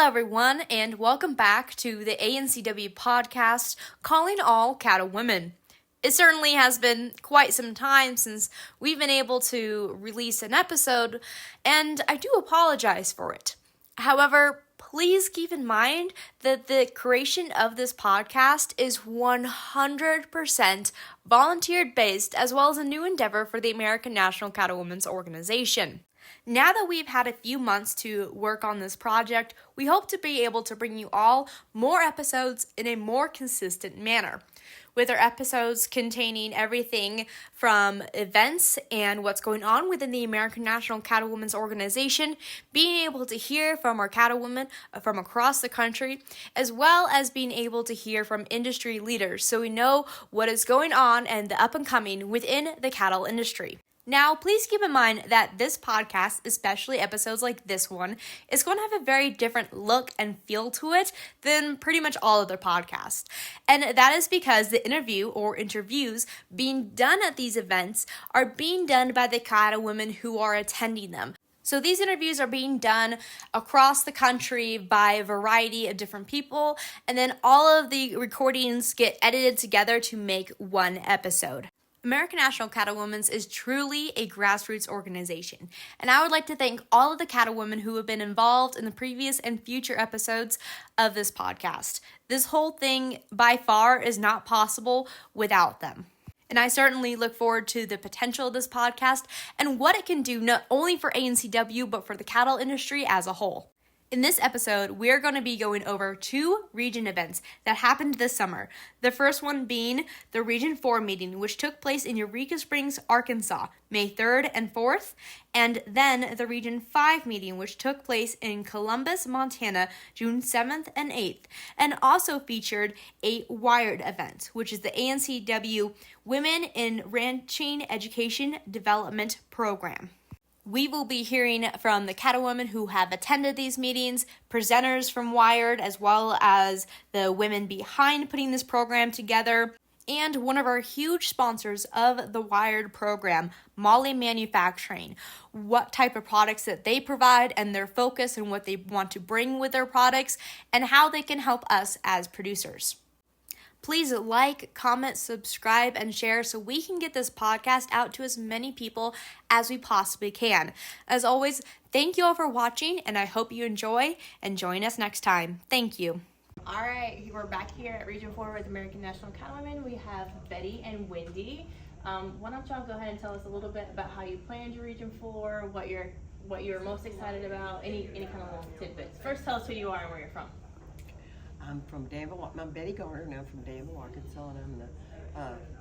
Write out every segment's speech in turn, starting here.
Hello, everyone, and welcome back to the ANCW podcast, Calling All Cattle Women. It certainly has been quite some time since we've been able to release an episode, and I do apologize for it. However, please keep in mind that the creation of this podcast is 100% volunteer-based, as well as a new endeavor for the American National Cattlewomen's Organization. Now that we've had a few months to work on this project, we hope to be able to bring you all more episodes in a more consistent manner, with our episodes containing everything from events and what's going on within the American National Cattlewomen's Organization, being able to hear from our cattlewomen from across the country, as well as being able to hear from industry leaders so we know what is going on and the up and coming within the cattle industry. Now, please keep in mind that this podcast, especially episodes like this one, is going to have a very different look and feel to it than pretty much all other podcasts. And that is because the interview or interviews being done at these events are being done by the cattlewomen who are attending them. So these interviews are being done across the country by a variety of different people, and then all of the recordings get edited together to make one episode. American National Cattlewomen's is truly a grassroots organization, and I would like to thank all of the cattlewomen who have been involved in the previous and future episodes of this podcast. This whole thing, by far, is not possible without them. And I certainly look forward to the potential of this podcast and what it can do not only for ANCW, but for the cattle industry as a whole. In this episode, we're going to be going over two region events that happened this summer. The first one being the Region 4 meeting, which took place in Eureka Springs, Arkansas, May 3rd and 4th, and then the Region 5 meeting, which took place in Columbus, Montana, June 7th and 8th, and also featured a Wired event, which is the ANCW Women in Ranching Education Development Program. We will be hearing from the cattlewomen who have attended these meetings, presenters from Wired, as well as the women behind putting this program together, and one of our huge sponsors of the Wired program, Molly Manufacturing, what type of products that they provide and their focus and what they want to bring with their products, and how they can help us as producers. Please like, comment, subscribe, and share so we can get this podcast out to as many people as we possibly can. As always, thank you all for watching, and I hope you enjoy, and join us next time. Thank you. All right, we're back here at Region 4 with American National Cattlewomen. We have Betty and Wendy. Why don't y'all go ahead and tell us a little bit about how you planned your Region 4, what you're most excited about, any kind of little tidbits. First, tell us who you are and where you're from. I'm from Danville. I'm Betty Garner, and I'm from Danville, Arkansas, and I'm the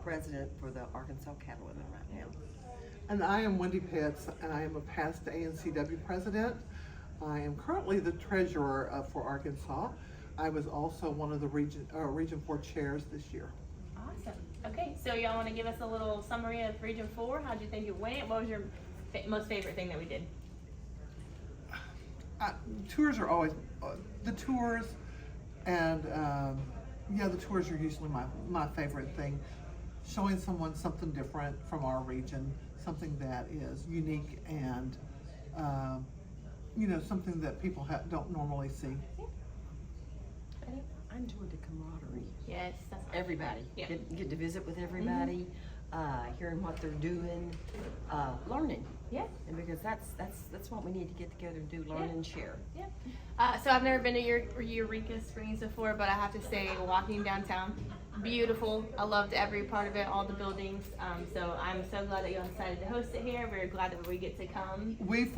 president for the Arkansas Cattlewomen right now. And I am Wendy Pitts, and I am a past ANCW president. I am currently the treasurer for Arkansas. I was also one of the Region 4 chairs this year. Awesome. Okay, so y'all want to give us a little summary of Region 4? How'd you think it went? What was your most favorite thing that we did? Tours are always the tours. And the tours are usually my favorite thing. Showing someone something different from our region, something that is unique and, something that people don't normally see. I enjoyed the camaraderie. Yes, that's everybody. Yeah. Get to visit with everybody, hearing what they're doing, learning. Yeah. And because that's what we need to get together and do, learn and share. Yeah. So I've never been to Eureka Springs before, but I have to say, walking downtown, beautiful. I loved every part of it, all the buildings. So I'm so glad that you all decided to host it here. We're glad that we get to come. We've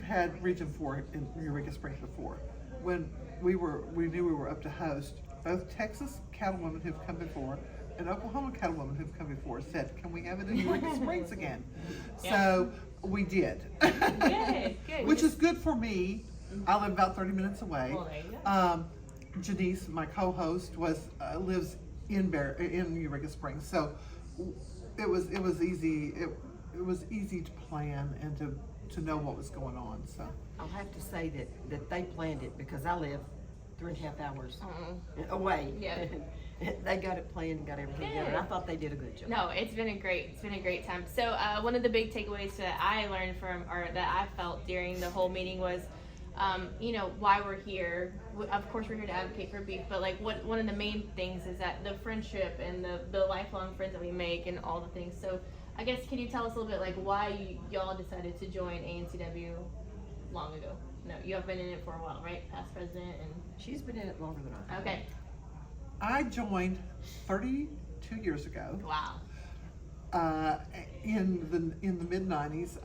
had Region 4 in Eureka Springs before. When we knew we were up to host, both Texas cattlewomen who've come before and Oklahoma cattlewomen who've come before said, "Can we have it in Eureka Springs again?" Yeah. So we did. Good. Which is good for me. I live about 30 minutes away. Well, there you go. Janice, my co-host, lives in Eureka Springs, so it was easy. It was easy to plan and to know what was going on. So I'll have to say that they planned it because I live 3.5 hours away. Yeah. They got it planned and got everything together. And I thought they did a good job. No, it's been a great time. So one of the big takeaways that I learned from, or that I felt during the whole meeting was you know, why we're here. Of course, we're here to advocate for beef, but like, one of the main things is that the friendship and the lifelong friends that we make and all the things. So, I guess, can you tell us a little bit like why y'all decided to join ANCW long ago? No, you have been in it for a while, right? Past president and. She's been in it longer than I have. Okay. I joined 32 years ago. Wow. In the mid '90s.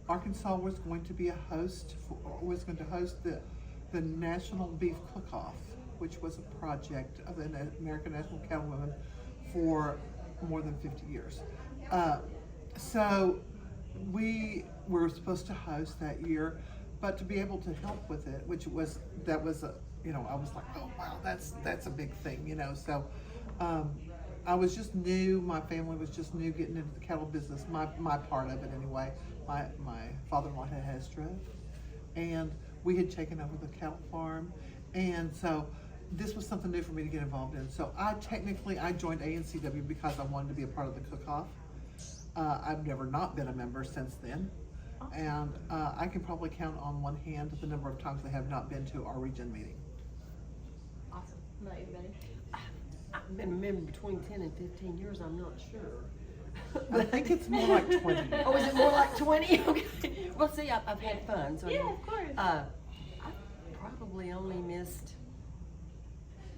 Arkansas was going to be host the National Beef Cook-Off, which was a project of the American National Cattlewomen for more than 50 years. So we were supposed to host that year, but to be able to help with it, I was like, oh wow, that's a big thing, you know. So I was just new. My family was just new getting into the cattle business. My part of it anyway. My father-in-law had a stroke, and we had taken over the cattle farm, and so this was something new for me to get involved in. So I joined ANCW because I wanted to be a part of the cook-off. I've never not been a member since then, and I can probably count on one hand the number of times I have not been to our region meeting. Awesome. How about you, Betty? I've been a member between 10 and 15 years, I'm not sure. I think it's more like 20. Oh, is it more like 20? Okay. Well, see, I've had fun. So Yeah, of course. I've probably only missed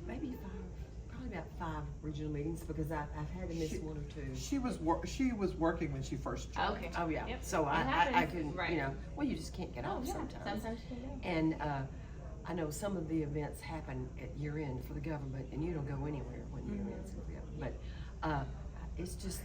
maybe probably about 5 regional meetings because I've had to miss 1 or 2. She was working when she first joined. Okay. Oh yeah. Yep. So It I happens. couldn't, Right. you know, well, you just can't get off Yeah. sometimes. Sometimes you can go. And I know some of the events happen at year end for the government, and you don't go anywhere when year end's for the government. But it's just,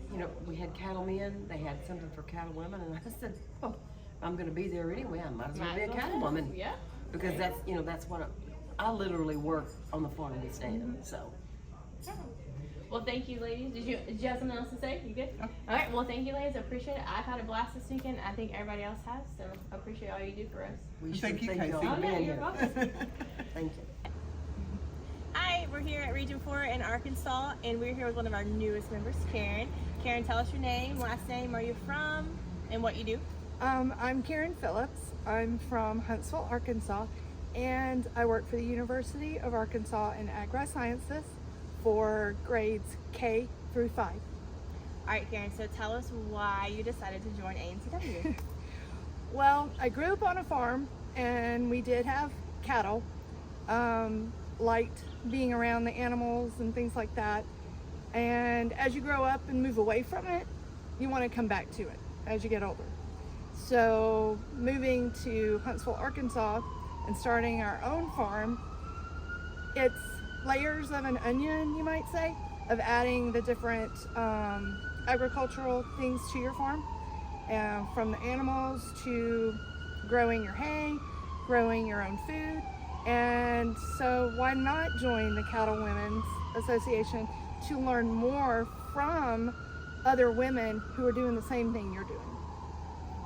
you know, we had cattlemen, they had something for cattle women, and I said, oh, if I'm going to be there anyway, I might as well be a cattle woman. Yeah. Because that's, you know, that's what I literally work on the farm with Stan, so. Well, thank you, ladies. Did you have something else to say? You good? All right. Well, thank you, ladies. I appreciate it. I've had a blast this weekend. I think everybody else has. So I appreciate all you do for us. We Thank should you, thank y'all Casey. for Oh, yeah, being you're here. welcome. Thank you. Hi, we're here at Region 4 in Arkansas, and we're here with one of our newest members, Karen. Karen, tell us your name, last name, where you're from, and what you do. I'm Karen Phillips. I'm from Huntsville, Arkansas, and I work for the University of Arkansas in Agri-Sciences for grades K through 5. All right, Karen, so tell us why you decided to join ANCW. Well, I grew up on a farm, and we did have cattle. Liked being around the animals and things like that. And as you grow up and move away from it, you want to come back to it as you get older. So moving to Huntsville, Arkansas, and starting our own farm, it's layers of an onion, you might say, of adding the different agricultural things to your farm, from the animals to growing your hay, growing your own food. And so why not join the Cattle Women's Association to learn more from other women who are doing the same thing you're doing.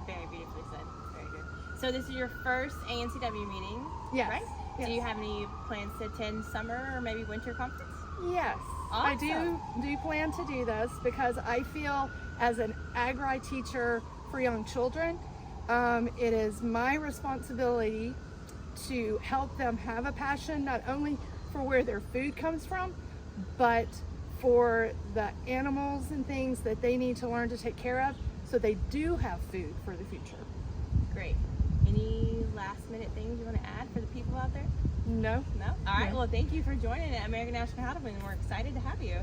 Very beautifully said. Very good. So this is your first ANCW meeting, Yes. right? Yes. Do you have any plans to attend summer or maybe winter conference? Yes, I do plan to do this because I feel as an agri teacher for young children, it is my responsibility to help them have a passion not only for where their food comes from, but for the animals and things that they need to learn to take care of so they do have food for the future. Great. Any last minute things you want to add for the people out there? No, No? All right. No. Well, thank you for joining at American National Cattlemen, and we're excited to have you.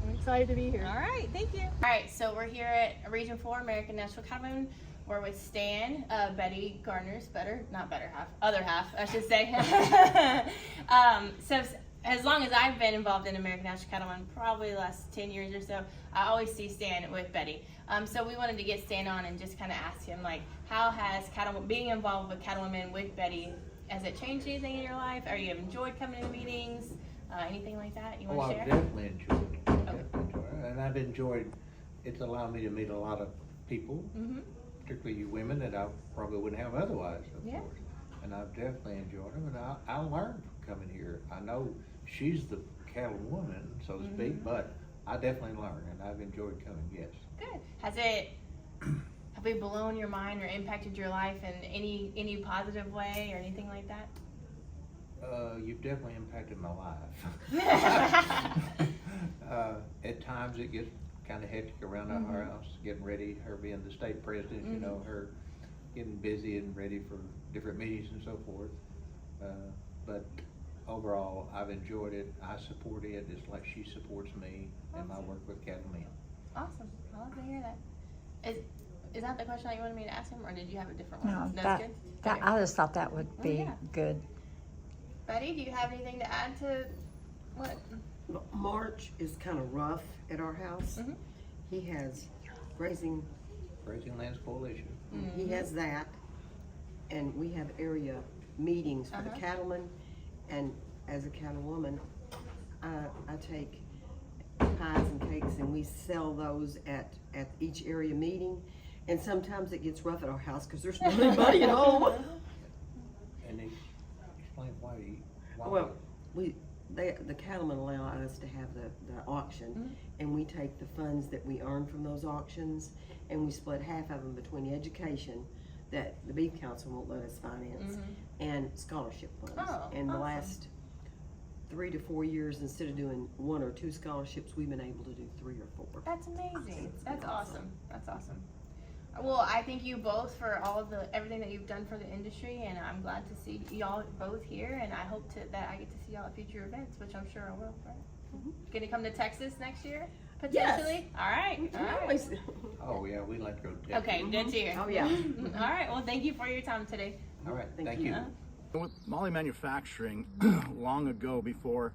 I'm excited to be here. All right. Thank you. All right. So we're here at Region 4, American National Cattlemen. We're with Stan, Betty Gardner's other half, I should say. So as long as I've been involved in American National Cattlemen, probably the last 10 years or so, I always see Stan with Betty. So we wanted to get Stan on and just kind of ask him, like, how has being involved with Cattlewomen with Betty, has it changed anything in your life? Or you have enjoyed coming to meetings? Anything like that you want to I've share? definitely enjoyed it. Definitely enjoyed it. And I've enjoyed, it's allowed me to meet a lot of people, Mm-hmm. particularly you women that I probably wouldn't have otherwise, of Yeah. course. And I've definitely enjoyed them, and I learned from coming here. I know she's the cattle woman, so to speak, but I definitely learned, and I've enjoyed coming, yes. Good. Has it have we blown your mind or impacted your life in any positive way or anything like that? You've definitely impacted my life. At times it gets kind of hectic around our house, getting ready, her being the state president, you know, her getting busy and ready for different meetings and so forth. But overall, I've enjoyed it. I support it just like she supports me in my work with cattlemen. Awesome. I love to hear that. Is that the question that you wanted me to ask him, or did you have a different one? No, That's good. Okay. I just thought that would be yeah. good. Betty, do you have anything to add to what? March is kind of rough at our house. Mhm. He has Grazing Lands Coalition. He has that, and we have area meetings for the cattlemen, and as a cattlewoman, I take pies and cakes and we sell those at each area meeting, and sometimes it gets rough at our house because there's not anybody at home. And explain why. Well, the cattlemen allow us to have the auction, and we take the funds that we earn from those auctions, and we split half of them between education that the Beef Council won't let us finance, and scholarship funds. Oh, And the awesome. last 3 to 4 years, instead of doing 1 or 2 scholarships, we've been able to do 3 or 4. That's amazing. That's awesome. That's awesome. Well, I thank you both for all of everything that you've done for the industry, and I'm glad to see y'all both here. And I hope that I get to see y'all at future events, which I'm sure I will. Right? Gonna come to Texas next year, potentially. All right. All right. Always- Oh yeah, we'd like to go to Texas. Okay, good to hear. Oh, yeah. All right. Well, thank you for your time today. All right, Thank thank you. you. With Molly Manufacturing, long ago, before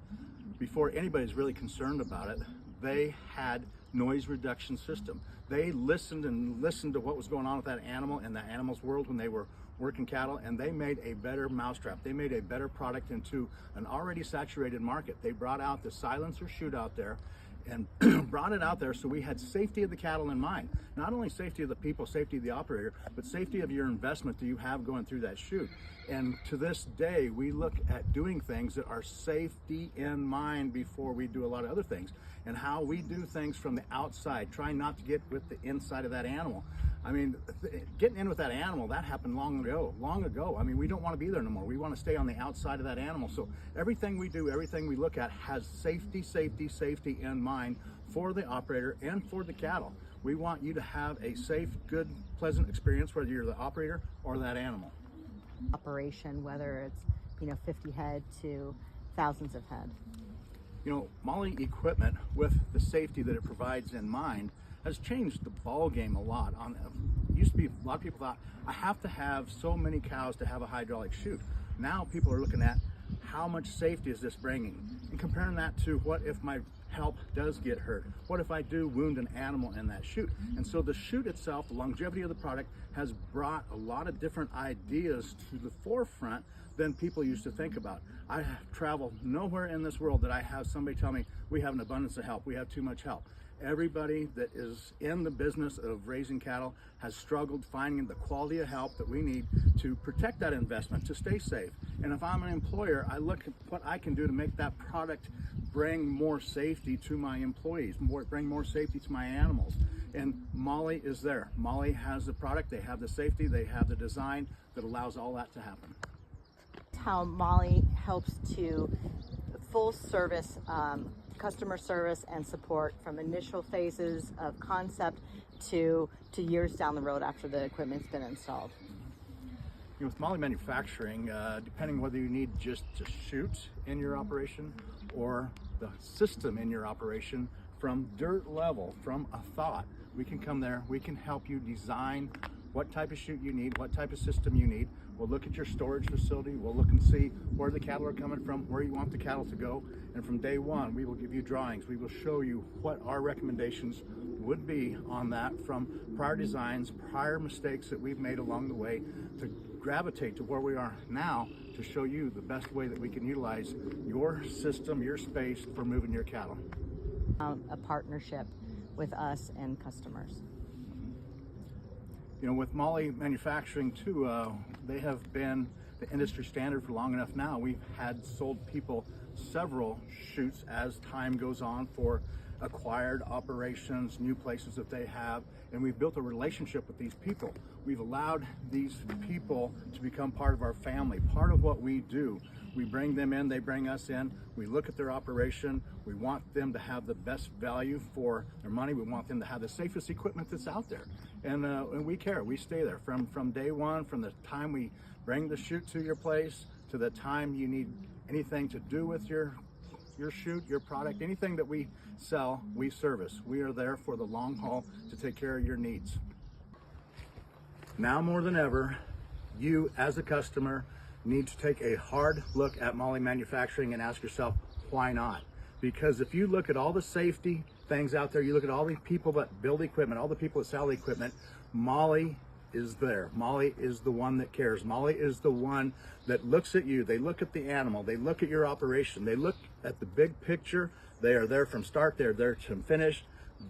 anybody's really concerned about it, they had noise reduction system. They listened to what was going on with that animal in the animal's world when they were working cattle, and they made a better mousetrap. They made a better product into an already saturated market. They brought out the silencer chute out there and brought it out there so we had safety of the cattle in mind. Not only safety of the people, safety of the operator, but safety of your investment that you have going through that chute. And to this day, we look at doing things that are safety in mind before we do a lot of other things. And how we do things from the outside, trying not to get with the inside of that animal. I mean, getting in with that animal, that happened long ago. I mean, we don't want to be there no more. We want to stay on the outside of that animal. So everything we do, everything we look at has safety in mind for the operator and for the cattle. We want you to have a safe, good, pleasant experience, whether you're the operator or that animal. Operation, whether it's 50 head to thousands of head. You know, Molly equipment, with the safety that it provides in mind, has changed the ball game a lot. Used to be, a lot of people thought, I have to have so many cows to have a hydraulic chute. Now people are looking at how much safety is this bringing, and comparing that to what if my help does get hurt? What if I do wound an animal in that chute? And so the chute itself, the longevity of the product, has brought a lot of different ideas to the forefront than people used to think about. I have traveled nowhere in this world that I have somebody tell me we have an abundance of help, we have too much help. Everybody that is in the business of raising cattle has struggled finding the quality of help that we need to protect that investment, to stay safe. And if I'm an employer, I look at what I can do to make that product bring more safety to my employees, bring more safety to my animals. And Molly is there. Molly has the product, they have the safety, they have the design that allows all that to happen. How Molly helps to full service customer service and support from initial phases of concept to years down the road after the equipment's been installed. You know, with Molly Manufacturing, depending whether you need just to shoot in your operation or the system in your operation, from dirt level, from a thought, we can come there, we can help you design what type of chute you need, what type of system you need. We'll look at your storage facility, we'll look and see where the cattle are coming from, where you want the cattle to go, and from day one we will give you drawings. We will show you what our recommendations would be on that, from prior designs, prior mistakes that we've made along the way, to gravitate to where we are now to show you the best way that we can utilize your system, your space for moving your cattle. A partnership with us and customers. You know, with Molly Manufacturing too, they have been the industry standard for long enough now. We've had sold people several chutes as time goes on for acquired operations, new places that they have, and we've built a relationship with these people. We've allowed these people to become part of our family, part of what we do. We bring them in, they bring us in, we look at their operation, we want them to have the best value for their money, we want them to have the safest equipment that's out there. And we care, we stay there from day one, from the time we bring the chute to your place to the time you need anything to do with your chute, your product, anything that we sell, we service. We are there for the long haul to take care of your needs. Now more than ever, you as a customer need to take a hard look at MOLLE Manufacturing and ask yourself, why not? Because if you look at all the safety things out there, you look at all the people that build equipment, all the people that sell equipment, MOLLE is there. MOLLE is the one that cares. MOLLE is the one that looks at you. They look at the animal. They look at your operation. They look at the big picture. They are there from start. They're there to finish.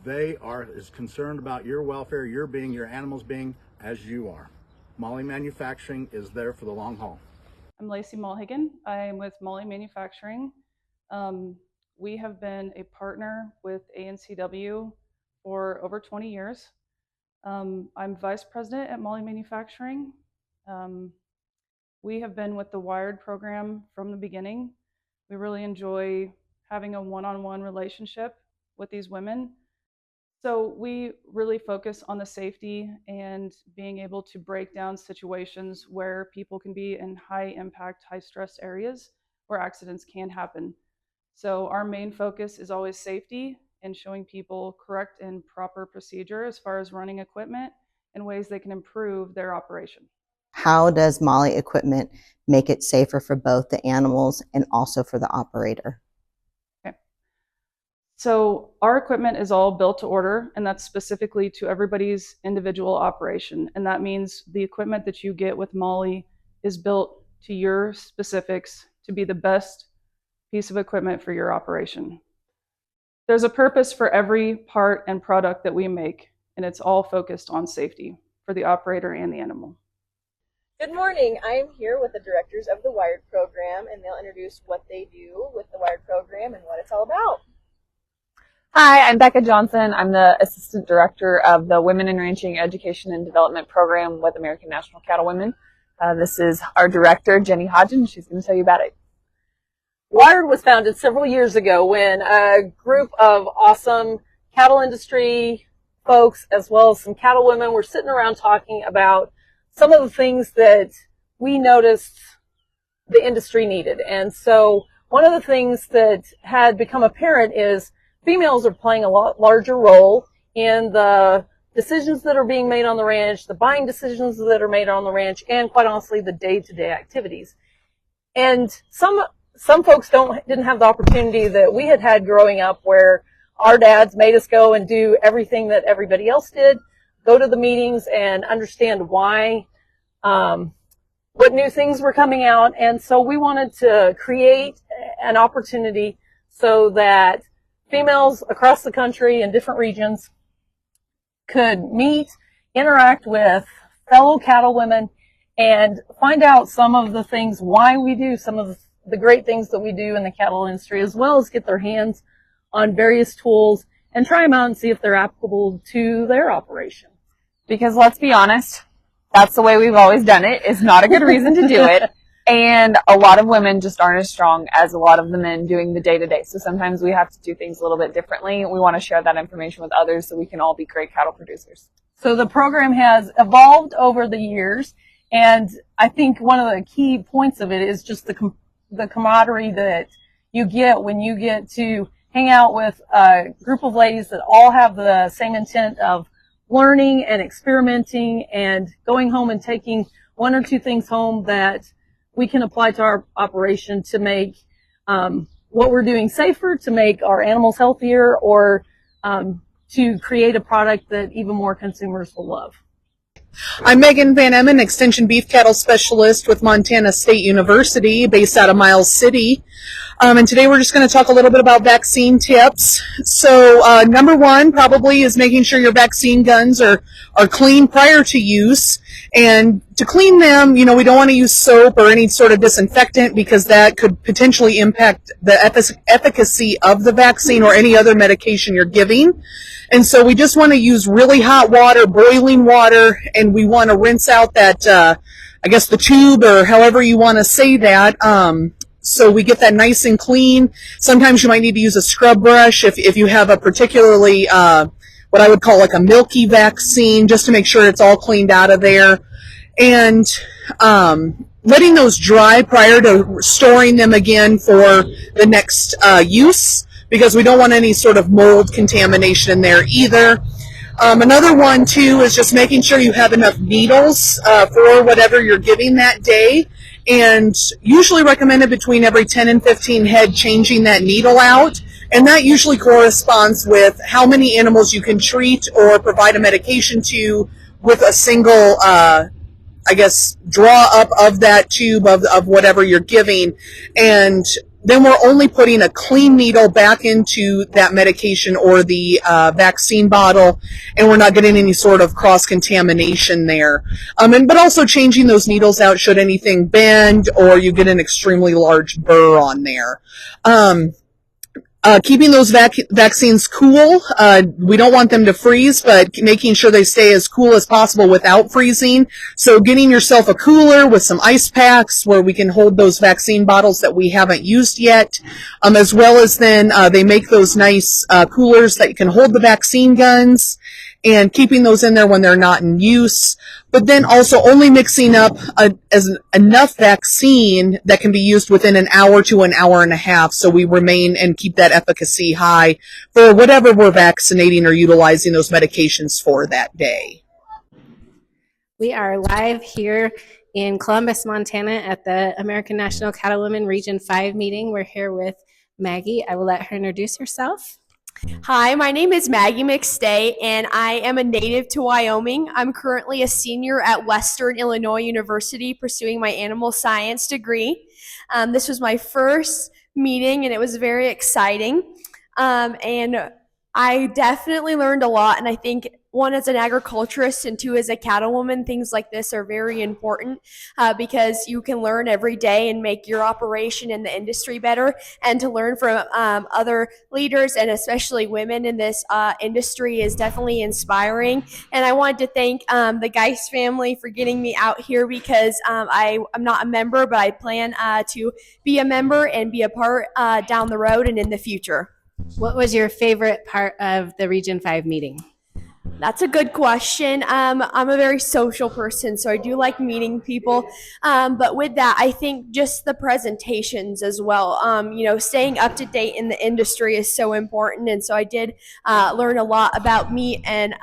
They are as concerned about your welfare, your being, your animals being, as you are. MOLLE Manufacturing is there for the long haul. I'm Lacey Mulligan. I'm with MOLLE Manufacturing. We have been a partner with ANCW for over 20 years. I'm vice president at MOLLE Manufacturing. We have been with the Wired program from the beginning. We really enjoy having a one-on-one relationship with these women. So we really focus on the safety and being able to break down situations where people can be in high impact, high stress areas where accidents can happen. So our main focus is always safety and showing people correct and proper procedure as far as running equipment and ways they can improve their operation. How does MOLLE equipment make it safer for both the animals and also for the operator? So our equipment is all built to order, and that's specifically to everybody's individual operation. And that means the equipment that you get with MOLLE is built to your specifics to be the best piece of equipment for your operation. There's a purpose for every part and product that we make, and it's all focused on safety for the operator and the animal. Good morning. I am here with the directors of the Wired program, and they'll introduce what they do with the Wired program and what it's all about. Hi, I'm Becca Johnson. I'm the Assistant Director of the Women in Ranching Education and Development Program with American National Cattlewomen. This is our director, Jenny Hodgen. She's going to tell you about it. Wired was founded several years ago when a group of awesome cattle industry folks, as well as some cattlewomen, were sitting around talking about some of the things that we noticed the industry needed. And so one of the things that had become apparent is females are playing a lot larger role in the decisions that are being made on the ranch, the buying decisions that are made on the ranch, and quite honestly, the day-to-day activities. And some folks didn't have the opportunity that we had growing up, where our dads made us go and do everything that everybody else did, go to the meetings and understand why, what new things were coming out. And so we wanted to create an opportunity so that females across the country in different regions could meet, interact with fellow cattlewomen, and find out some of the things, why we do some of the great things that we do in the cattle industry, as well as get their hands on various tools and try them out and see if they're applicable to their operation. Because let's be honest, that's the way we've always done it. It's not a good reason to do it. And a lot of women just aren't as strong as a lot of the men doing the day-to-day. So sometimes we have to do things a little bit differently. We want to share that information with others so we can all be great cattle producers. So the program has evolved over the years, and I think one of the key points of it is just the camaraderie that you get when you get to hang out with a group of ladies that all have the same intent of learning and experimenting and going home and taking one or two things home that we can apply to our operation to make what we're doing safer, to make our animals healthier, or to create a product that even more consumers will love. I'm Megan Van Emmen, Extension Beef Cattle Specialist with Montana State University, based out of Miles City. And today we're just going to talk a little bit about vaccine tips. So number one probably is making sure your vaccine guns are clean prior to use. And to clean them, we don't want to use soap or any sort of disinfectant because that could potentially impact the efficacy of the vaccine or any other medication you're giving. And so we just want to use really hot water, boiling water, and we want to rinse out that, the tube or however you want to say that. So we get that nice and clean. Sometimes you might need to use a scrub brush if you have a particularly, what I would call like a milky vaccine, just to make sure it's all cleaned out of there. And letting those dry prior to storing them again for the next use, because we don't want any sort of mold contamination in there either. Another one, too, is just making sure you have enough needles for whatever you're giving that day. And usually recommended between every 10 and 15 head changing that needle out. And that usually corresponds with how many animals you can treat or provide a medication to with a single, draw up of that tube of whatever you're giving. And then we're only putting a clean needle back into that medication or the vaccine bottle, and we're not getting any sort of cross-contamination there. But also changing those needles out should anything bend or you get an extremely large burr on there. Keeping those vaccines cool. We don't want them to freeze, but making sure they stay as cool as possible without freezing. So getting yourself a cooler with some ice packs where we can hold those vaccine bottles that we haven't used yet, as well as then they make those nice coolers that you can hold the vaccine guns, and keeping those in there when they're not in use. But then also only mixing up enough vaccine that can be used within an hour to an hour and a half, so we remain and keep that efficacy high for whatever we're vaccinating or utilizing those medications for that day. We are live here in Columbus, Montana at the American National Cattlewomen Region 5 meeting. We're here with Maggie. I will let her introduce herself. Hi, my name is Maggie McStay, and I am a native to Wyoming. I'm currently a senior at Western Illinois University pursuing my animal science degree. This was my first meeting, and it was very exciting. And I definitely learned a lot, and I think one, as an agriculturist, and two, as a cattlewoman, things like this are very important because you can learn every day and make your operation in the industry better, and to learn from other leaders and especially women in this industry is definitely inspiring. And I wanted to thank the Geist family for getting me out here because I'm not a member, but I plan to be a member and be a part down the road and in the future. What was your favorite part of the Region 5 meeting? That's a good question. I'm a very social person, so I do like meeting people. But with that, I think just the presentations as well. Staying up to date in the industry is so important. And so I did learn a lot about meat and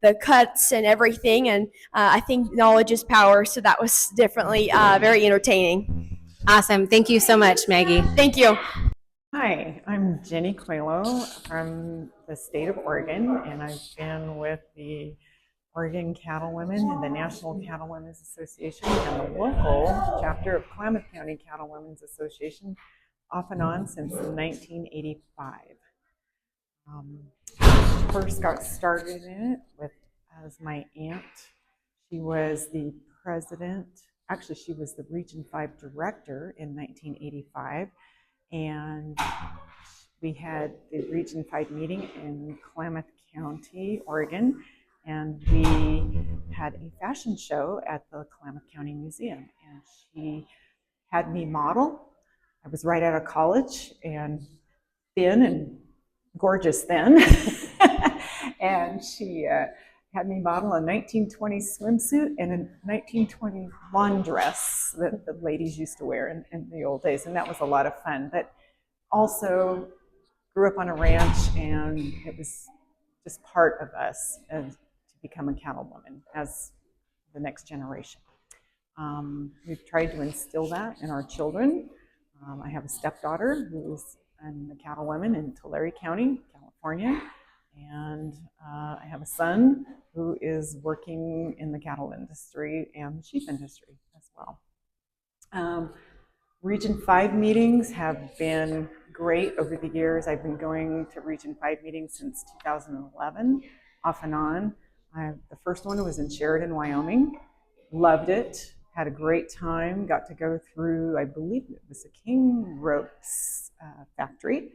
the cuts and everything. And I think knowledge is power. So that was definitely very entertaining. Awesome. Thank you so much, Maggie. Thank you. Hi, I'm Jenny Coelho from the state of Oregon, and I've been with the Oregon Cattlewomen and the National Cattlewomen's Association and the local chapter of Klamath County Cattlewomen's Association off and on since 1985. First got started in it as my aunt. She was the president, actually she was the Region 5 director in 1985. And we had the Region 5 meeting in Klamath County, Oregon, and we had a fashion show at the Klamath County Museum. And she had me model. I was right out of college and thin and gorgeous then. And she had me model a 1920 swimsuit and a 1921 dress that the ladies used to wear in the old days, and that was a lot of fun. But also grew up on a ranch, and it was just part of us to become a cattlewoman as the next generation. We've tried to instill that in our children. I have a stepdaughter who's a cattlewoman in Tulare County, California. And I have a son who is working in the cattle industry and the sheep industry as well. Region 5 meetings have been great over the years. I've been going to Region 5 meetings since 2011, off and on. The first one was in Sheridan, Wyoming. Loved it. Had a great time. Got to go through, I believe it was a King Ropes factory.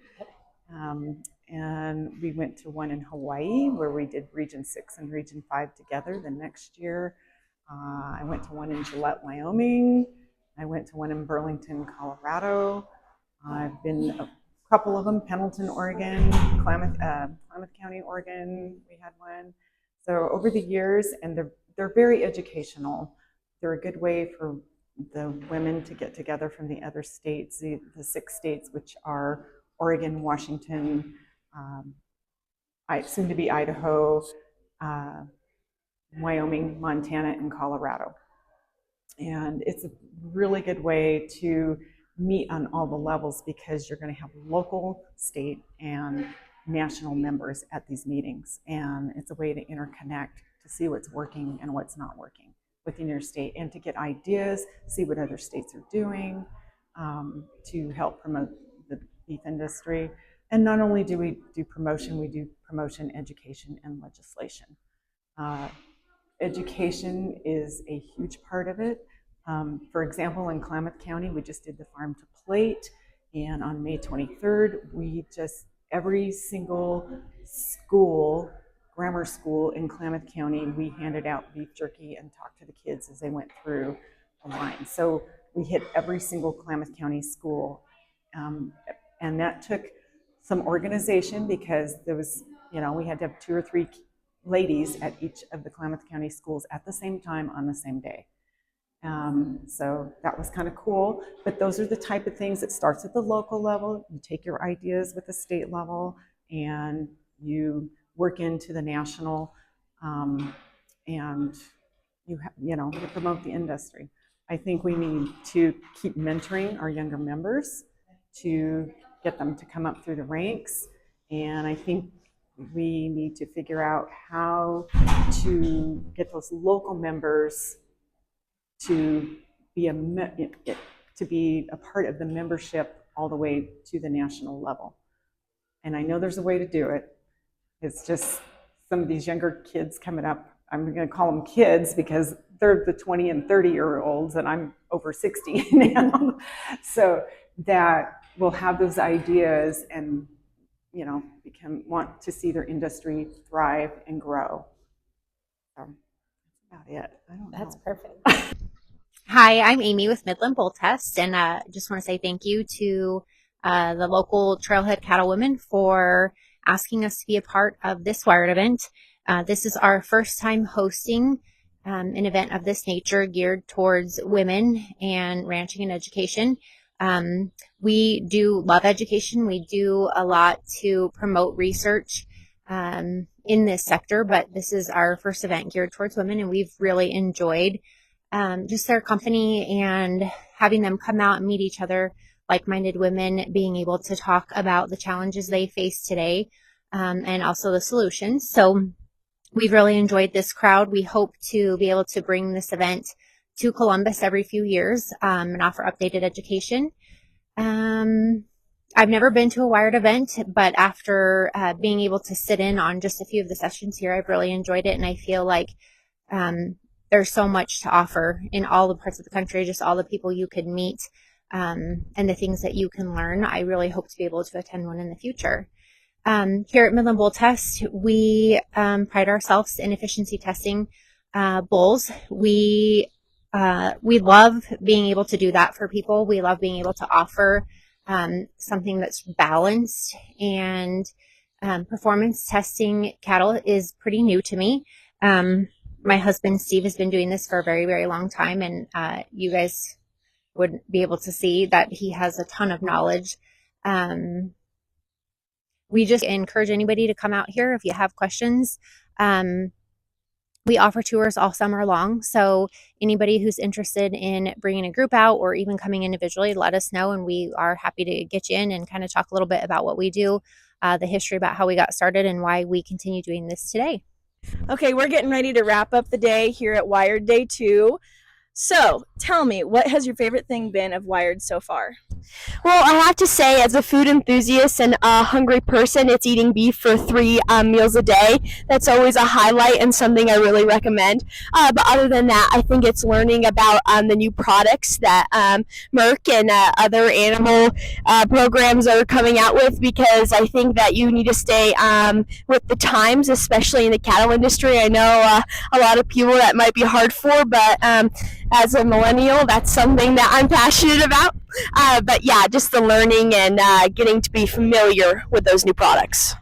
And we went to one in Hawaii where we did Region 6 and Region 5 together. The next year, I went to one in Gillette, Wyoming. I went to one in Burlington, Colorado. I've been a couple of them, Pendleton, Oregon, Klamath County, Oregon, we had one. So over the years, and they're very educational. They're a good way for the women to get together from the other states, the 6 states, which are Oregon, Washington, soon to be Idaho, Wyoming, Montana, and Colorado. And it's a really good way to meet on all the levels because you're going to have local, state, and national members at these meetings. And it's a way to interconnect, to see what's working and what's not working within your state, and to get ideas, see what other states are doing to help promote the beef industry. And not only do we do promotion, we do promotion, education, and legislation. Education is a huge part of it. For example, in Klamath County, we just did the Farm to Plate, and on May 23rd, every single school, grammar school in Klamath County, we handed out beef jerky and talked to the kids as they went through the line. So we hit every single Klamath County school, and that took some organization because there was, we had to have 2 or 3 ladies at each of the Klamath County schools at the same time on the same day. So that was kind of cool, but those are the type of things that starts at the local level. You take your ideas with the state level and you work into the national, and you promote the industry. I think we need to keep mentoring our younger members to get them to come up through the ranks, and I think we need to figure out how to get those local members to be a part of the membership all the way to the national level. And I know there's a way to do it. It's just some of these younger kids coming up, I'm going to call them kids because they're the 20 and 30-year-olds, and I'm over 60 now. So that will have those ideas and want to see their industry thrive and grow. So that's about it. I don't know. That's perfect. Hi, I'm Amy with Midland Bull Test, and just want to say thank you to the local Trailhead Cattle Women for asking us to be a part of this Wired event. This is our first time hosting an event of this nature geared towards women and ranching and education. We do love education. We do a lot to promote research in this sector, but this is our first event geared towards women, and we've really enjoyed just their company and having them come out and meet each other, like-minded women, being able to talk about the challenges they face today and also the solutions. So we've really enjoyed this crowd. We hope to be able to bring this event to Columbus every few years and offer updated education. I've never been to a Wired event, but after being able to sit in on just a few of the sessions here, I've really enjoyed it, and I feel like there's so much to offer in all the parts of the country, just all the people you could meet and the things that you can learn. I really hope to be able to attend one in the future. Here at Midland Bull Test, we pride ourselves in efficiency testing bulls. We love being able to do that for people. We love being able to offer something that's balanced, and performance testing cattle is pretty new to me. My husband, Steve, has been doing this for a very, very long time, and you guys would be able to see that he has a ton of knowledge. We just encourage anybody to come out here if you have questions. We offer tours all summer long, so anybody who's interested in bringing a group out or even coming individually, let us know, and we are happy to get you in and kind of talk a little bit about what we do, the history about how we got started, and why we continue doing this today. Okay, we're getting ready to wrap up the day here at Wired Day 2. So, tell me, what has your favorite thing been of Wired so far? Well, I have to say, as a food enthusiast and a hungry person, it's eating beef for 3 meals a day. That's always a highlight and something I really recommend. But other than that, I think it's learning about the new products that Merck and other animal programs are coming out with, because I think that you need to stay with the times, especially in the cattle industry. I know a lot of people that might be hard for, but as a millennial, that's something that I'm passionate about. But yeah, just the learning and getting to be familiar with those new products.